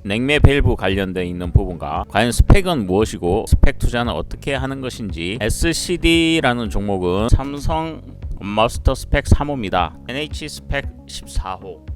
냉매 밸브 관련돼 있는 부분과 과연 스펙은 무엇이고 스펙 투자는 어떻게 하는 것인지. SCD라는 종목은 삼성 마스터 스펙 3호입니다. NH 스펙 14호.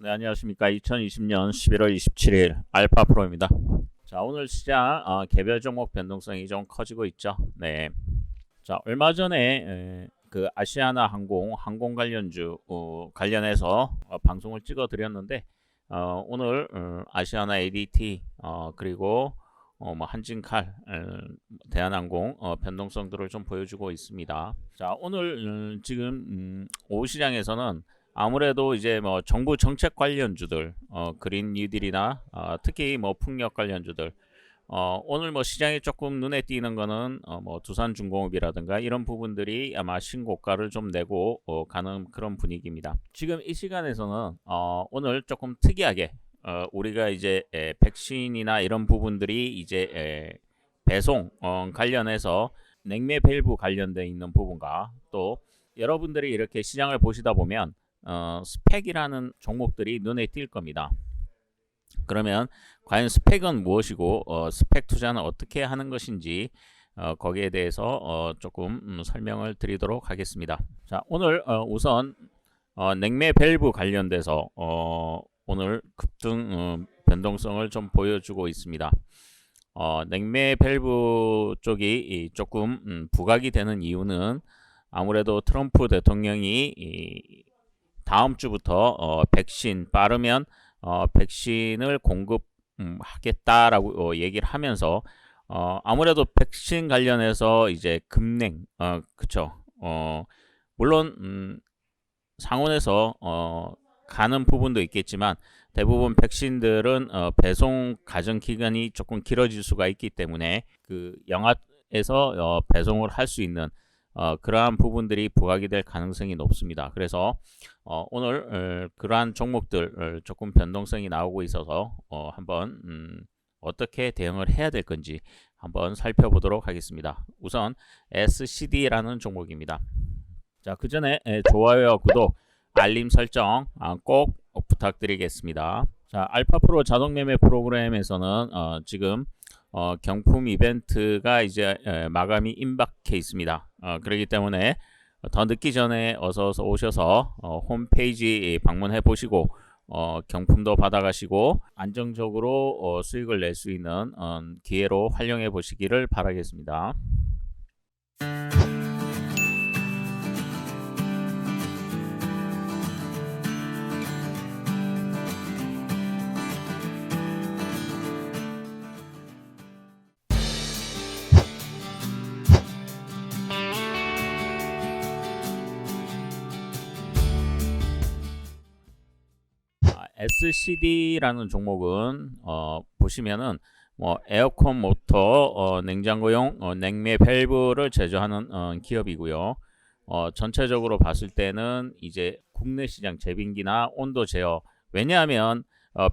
네, 안녕하십니까. 2020년 11월 27일 알파프로입니다. 자, 오늘 시장 개별 종목 변동성이 좀 커지고 있죠. 네. 자, 얼마 전에 그 아시아나 항공 관련주 관련해서 방송을 찍어 드렸는데 오늘 아시아나 ADT 그리고 뭐 한진칼, 대한항공 변동성들을 좀 보여주고 있습니다. 자, 오늘 지금 오후 시장에서는 아무래도 이제 뭐 정부 정책 관련주들, 그린 뉴딜이나 특히 뭐 풍력 관련주들, 오늘 뭐 시장에 조금 눈에 띄는 거는 뭐 두산중공업이라든가 이런 부분들이 아마 신고가를 좀 내고 가는 그런 분위기입니다. 지금 이 시간에서는 오늘 조금 특이하게 우리가 이제 백신이나 이런 부분들이 이제 배송 관련해서 냉매 밸브 관련돼 있는 부분과 또 여러분들이 이렇게 시장을 보시다 보면 스펙이라는 종목들이 눈에 띌 겁니다. 그러면 과연 스펙은 무엇이고 스펙 투자는 어떻게 하는 것인지 거기에 대해서 조금 설명을 드리도록 하겠습니다. 자, 오늘 우선 냉매 밸브 관련돼서 오늘 급등 변동성을 좀 보여주고 있습니다. 냉매 밸브 쪽이 조금 부각이 되는 이유는 아무래도 트럼프 대통령이 다음 주부터 백신 빠르면 백신을 공급하겠다라고 얘기를 하면서 아무래도 백신 관련해서 이제 급냉 그쵸. 물론 상온에서 가는 부분도 있겠지만 대부분 백신들은 배송 가정 기간이 조금 길어질 수가 있기 때문에 그 영하에서 배송을 할 수 있는 그러한 부분들이 부각이 될 가능성이 높습니다. 그래서 오늘 그러한 종목들 조금 변동성이 나오고 있어서 한번 어떻게 대응을 해야 될 건지 한번 살펴보도록 하겠습니다. 우선 SCD라는 종목입니다. 자, 그 전에 좋아요와 구독, 알림 설정 꼭 부탁드리겠습니다. 자, 알파프로 자동매매 프로그램에서는 지금 경품 이벤트가 이제 마감이 임박해 있습니다. 그렇기 때문에 더 늦기 전에 어서 오셔서 홈페이지 방문해 보시고 경품도 받아가시고 안정적으로 수익을 낼 수 있는 기회로 활용해 보시기를 바라겠습니다. SCD라는 종목은 보시면은 뭐 에어컨 모터, 냉장고용 냉매 밸브를 제조하는 기업이고요. 전체적으로 봤을 때는 이제 국내 시장 제빙기나 온도 제어, 왜냐하면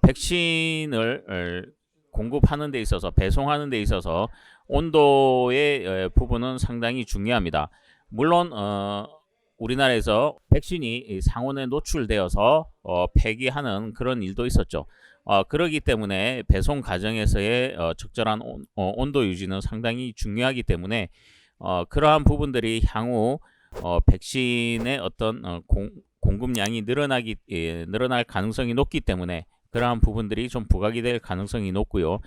백신을 공급하는 데 있어서 배송하는 데 있어서 온도의 부분은 상당히 중요합니다. 물론 우리나라에서 백신이 상온에 노출되어서 폐기하는 그런 일도 있었죠. 그러기 때문에 배송 과정에서의 적절한 온도 유지는 상당히 중요하기 때문에 그러한 부분들이 향후 백신의 어떤 공급량이 늘어날 가능성이 높기 때문에 그러한 부분들이 좀 부각이 될 가능성이 높고요.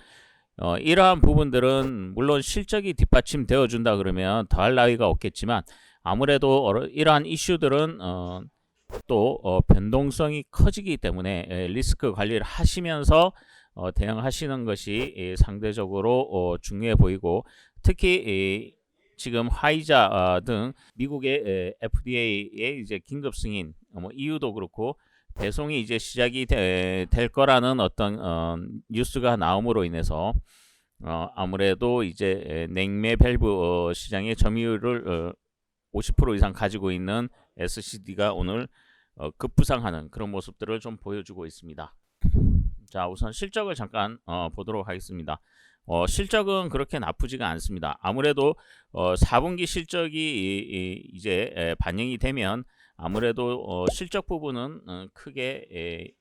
이러한 부분들은 물론 실적이 뒷받침되어 준다 그러면 더할 나위가 없겠지만 아무래도 이러한 이슈들은 또 변동성이 커지기 때문에 리스크 관리를 하시면서 대응하시는 것이 상대적으로 중요해 보이고, 특히 지금 화이자 등 미국의 FDA의 이제 긴급 승인 이유도 그렇고 배송이 이제 시작이 될 거라는 어떤 뉴스가 나옴으로 인해서 아무래도 이제 냉매 밸브 시장의 점유율을 50% 이상 가지고 있는 SCD가 오늘 급부상하는 그런 모습들을 좀 보여주고 있습니다. 자, 우선 실적을 잠깐 보도록 하겠습니다. 실적은 그렇게 나쁘지가 않습니다. 아무래도 4분기 실적이 이제 반영이 되면 아무래도 실적 부분은 크게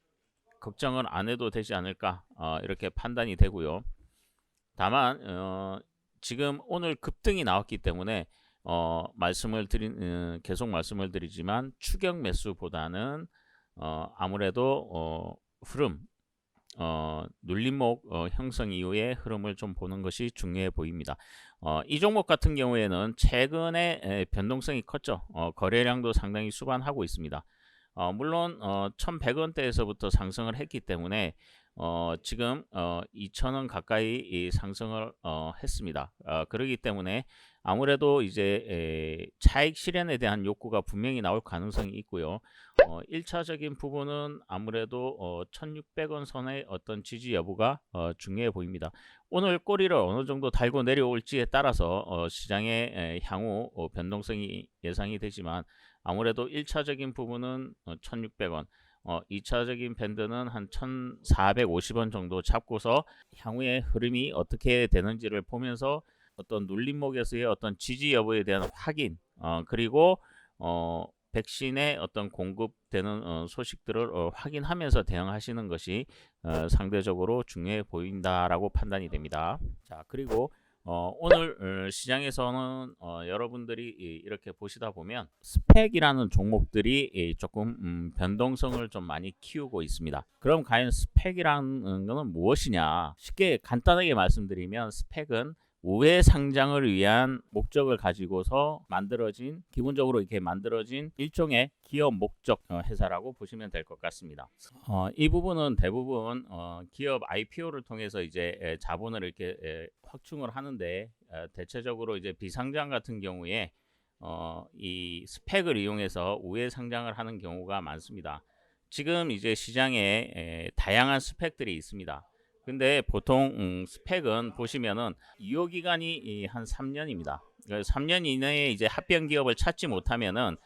걱정을 안 해도 되지 않을까 이렇게 판단이 되고요. 다만 지금 오늘 급등이 나왔기 때문에 계속 말씀을 드리지만 추격 매수보다는 아무래도 흐름 눌림목 형성 이후의 흐름을 좀 보는 것이 중요해 보입니다. 이 종목 같은 경우에는 최근에 변동성이 컸죠. 거래량도 상당히 수반하고 있습니다. 물론 1100원대에서부터 상승을 했기 때문에 지금 2000원 가까이 상승을 했습니다. 그렇기 때문에 아무래도 이제 차익 실현에 대한 욕구가 분명히 나올 가능성이 있고요. 1차적인 부분은 아무래도 1600원 선의 어떤 지지 여부가 중요해 보입니다. 오늘 꼬리를 어느 정도 달고 내려올지에 따라서 시장의 향후 변동성이 예상이 되지만 아무래도 1차적인 부분은 1600원 2차적인 밴드는 한 1450원 정도 잡고서 향후의 흐름이 어떻게 되는지를 보면서 어떤 눌림목에서의 어떤 지지 여부에 대한 확인 그리고 백신의 어떤 공급되는 소식들을 확인하면서 대응하시는 것이 상대적으로 중요해 보인다라고 판단이 됩니다. 자, 그리고 오늘 시장에서는 여러분들이 이렇게 보시다 보면 스펙이라는 종목들이 조금 변동성을 좀 많이 키우고 있습니다. 그럼 과연 스펙이라는 것은 무엇이냐? 쉽게 간단하게 말씀드리면 스펙은 우회 상장을 위한 목적을 가지고서 만들어진 기본적으로 이렇게 만들어진 일종의 기업 목적 회사라고 보시면 될 것 같습니다. 이 부분은 대부분 기업 IPO를 통해서 이제 자본을 이렇게 확충을 하는데 대체적으로 이제 비상장 같은 경우에 이 스펙을 이용해서 우회 상장을 하는 경우가 많습니다. 지금 이제 시장에 다양한 스펙들이 있습니다. 근데 보통 스펙은 보시면은 유효 기간이 한 3년입니다. 3년 이내에 이제 합병 기업을 찾지 못하면은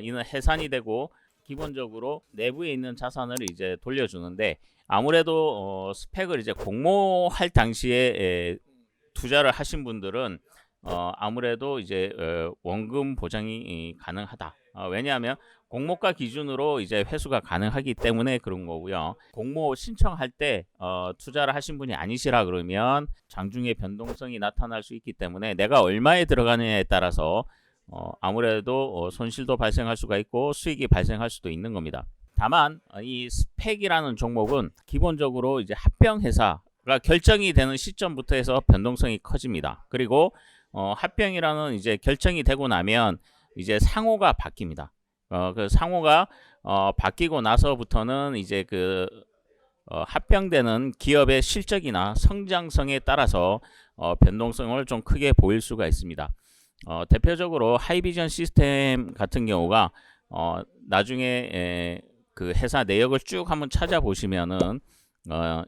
이는 해산이 되고 기본적으로 내부에 있는 자산을 이제 돌려주는데 아무래도 스펙을 이제 공모할 당시에 투자를 하신 분들은 아무래도 이제 원금 보장이 가능하다. 왜냐하면 공모가 기준으로 이제 회수가 가능하기 때문에 그런 거고요. 공모 신청할 때 투자를 하신 분이 아니시라 그러면 장중에 변동성이 나타날 수 있기 때문에 내가 얼마에 들어가느냐에 따라서 아무래도 손실도 발생할 수가 있고 수익이 발생할 수도 있는 겁니다. 다만 이 스펙이라는 종목은 기본적으로 이제 합병 회사가 결정이 되는 시점부터 해서 변동성이 커집니다. 그리고 합병이라는 이제 결정이 되고 나면 이제 상호가 바뀝니다. 그 상호가 바뀌고 나서부터는 이제 그 합병되는 기업의 실적이나 성장성에 따라서 변동성을 좀 크게 보일 수가 있습니다. 대표적으로 하이비전 시스템 같은 경우가 나중에 그 회사 내역을 쭉 한번 찾아보시면은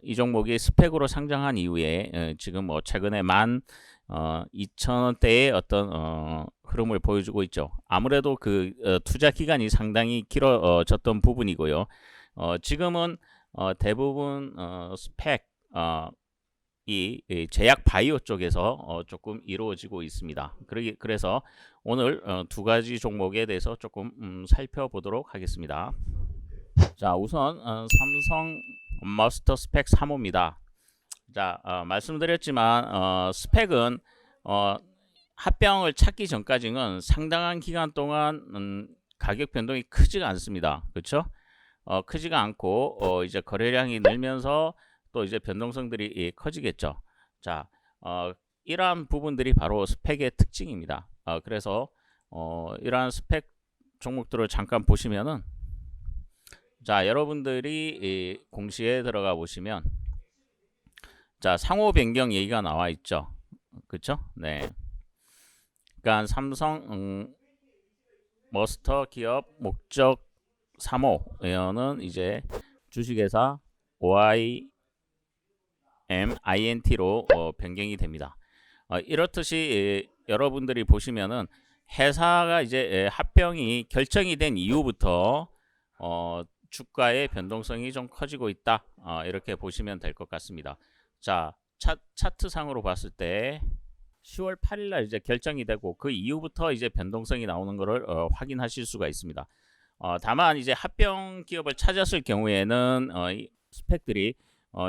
이 종목이 스펙으로 상장한 이후에 지금 뭐 최근에 12,000원대의 어떤 흐름을 보여주고 있죠. 아무래도 그 투자 기간이 상당히 길어졌던 부분이고요. 지금은 대부분 스펙 이 제약 바이오 쪽에서 조금 이루어지고 있습니다. 그래서 오늘 두 가지 종목에 대해서 조금 살펴보도록 하겠습니다. 자, 우선 삼성 머스터 스펙 3호입니다. 자, 말씀드렸지만 스펙은 합병을 찾기 전까지는 상당한 기간 동안 가격 변동이 크지가 않습니다. 그렇죠? 크지가 않고 이제 거래량이 늘면서 또 이제 변동성들이 커지겠죠. 자, 이러한 부분들이 바로 스펙의 특징입니다. 그래서 이러한 스펙 종목들을 잠깐 보시면은 자, 여러분들이 공시에 들어가 보시면 자, 상호 변경 얘기가 나와 있죠. 그렇죠? 네. 그러니까 삼성 머스터 기업 목적 3호는 이제 주식회사 OIMINT로 변경이 됩니다. 이렇듯이 여러분들이 보시면은 회사가 이제 합병이 결정이 된 이후부터 주가의 변동성이 좀 커지고 있다. 이렇게 보시면 될 것 같습니다. 자, 차트상으로 봤을 때 10월 8일 날 이제 결정이 되고 그 이후부터 이제 변동성이 나오는 것을 확인하실 수가 있습니다. 다만 이제 합병 기업을 찾았을 경우에는 이 스펙들이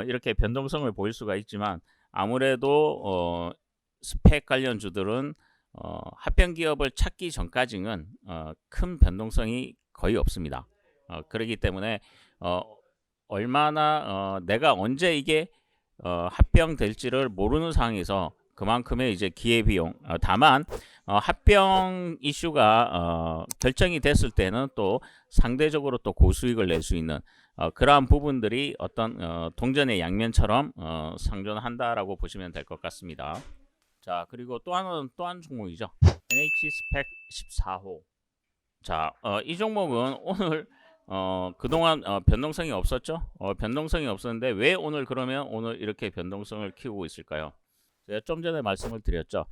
이렇게 변동성을 보일 수가 있지만 아무래도 스펙 관련주들은 합병 기업을 찾기 전까지는 큰 변동성이 거의 없습니다. 그렇기 때문에 얼마나 내가 언제 이게 합병될지를 모르는 상황에서 그만큼의 이제 기회비용, 다만 합병 이슈가 결정이 됐을 때는 또 상대적으로 또 고수익을 낼 수 있는 그러한 부분들이 어떤 동전의 양면처럼 상존한다라고 보시면 될 것 같습니다. 자, 그리고 또 한 종목이죠. NH 스펙 14호. 자, 이 종목은 오늘 그동안 변동성이 없었죠. 변동성이 없었는데 왜 오늘 그러면 오늘 이렇게 변동성을 키우고 있을까요? 제가 좀 전에 말씀을 드렸죠.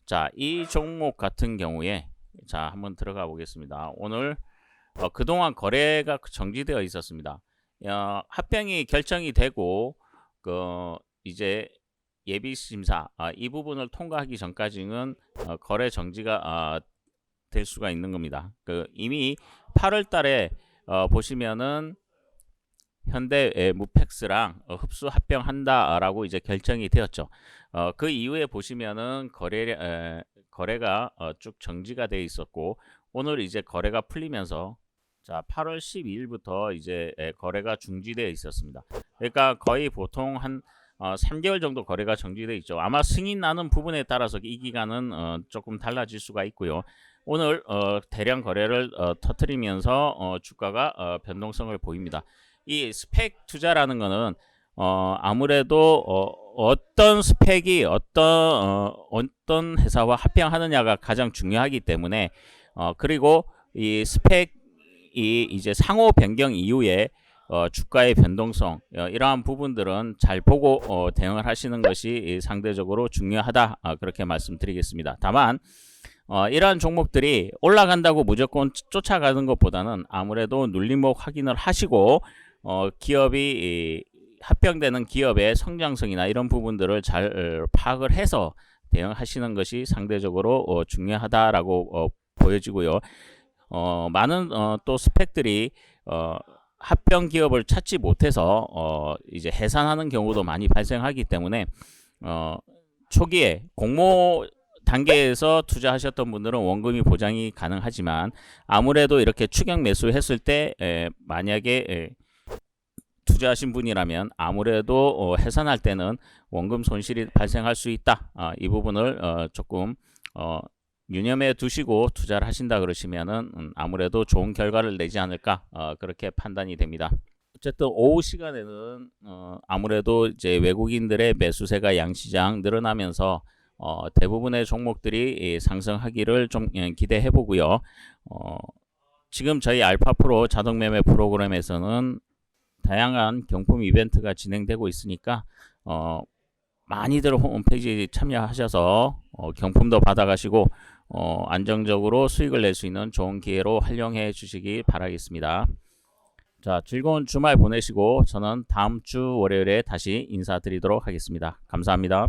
자, 이 종목 같은 경우에 자, 한번 들어가 보겠습니다. 오늘 그동안 거래가 정지되어 있었습니다. 합병이 결정이 되고 이제 예비 심사 이 부분을 통과하기 전까지는 거래 정지가 될 수가 있는 겁니다. 이미 8월 달에 보시면은 현대 무펙스랑 흡수 합병한다라고 이제 결정이 되었죠. 그 이후에 보시면은 거래가 쭉 정지가 돼 있었고 오늘 이제 거래가 풀리면서 자 8월 12일부터 이제 거래가 중지되어 있었습니다. 그러니까 거의 보통 한 3개월 정도 거래가 정지되어 있죠. 아마 승인 나는 부분에 따라서 이 기간은 조금 달라질 수가 있고요. 오늘 대량 거래를 터뜨리면서 주가가 변동성을 보입니다. 이 스펙 투자라는 거는 아무래도 어떤 스펙이 어떤 회사와 합병하느냐가 가장 중요하기 때문에 그리고 이 스펙이 이제 상호 변경 이후에 주가의 변동성 이러한 부분들은 잘 보고 대응을 하시는 것이 상대적으로 중요하다 그렇게 말씀드리겠습니다. 다만 이러한 종목들이 올라간다고 무조건 쫓아가는 것보다는 아무래도 눌림목 확인을 하시고 기업이 합병되는 기업의 성장성이나 이런 부분들을 잘 파악을 해서 대응하시는 것이 상대적으로 중요하다라고 보여지고요. 많은 또 스펙들이 합병 기업을 찾지 못해서 이제 해산하는 경우도 많이 발생하기 때문에 초기에 공모 단계에서 투자하셨던 분들은 원금이 보장이 가능하지만 아무래도 이렇게 추격 매수했을 때 만약에 투자하신 분이라면 아무래도 해산할 때는 원금 손실이 발생할 수 있다. 이 부분을 조금 유념해 두시고 투자를 하신다 그러시면은 아무래도 좋은 결과를 내지 않을까 그렇게 판단이 됩니다. 어쨌든 오후 시간에는 아무래도 이제 외국인들의 매수세가 양시장 늘어나면서 대부분의 종목들이 상승하기를 좀 기대해 보고요. 지금 저희 알파프로 자동매매 프로그램에서는 다양한 경품 이벤트가 진행되고 있으니까 많이들 홈페이지 참여하셔서 경품도 받아가시고 안정적으로 수익을 낼 수 있는 좋은 기회로 활용해 주시기 바라겠습니다. 자, 즐거운 주말 보내시고 저는 다음 주 월요일에 다시 인사드리도록 하겠습니다. 감사합니다.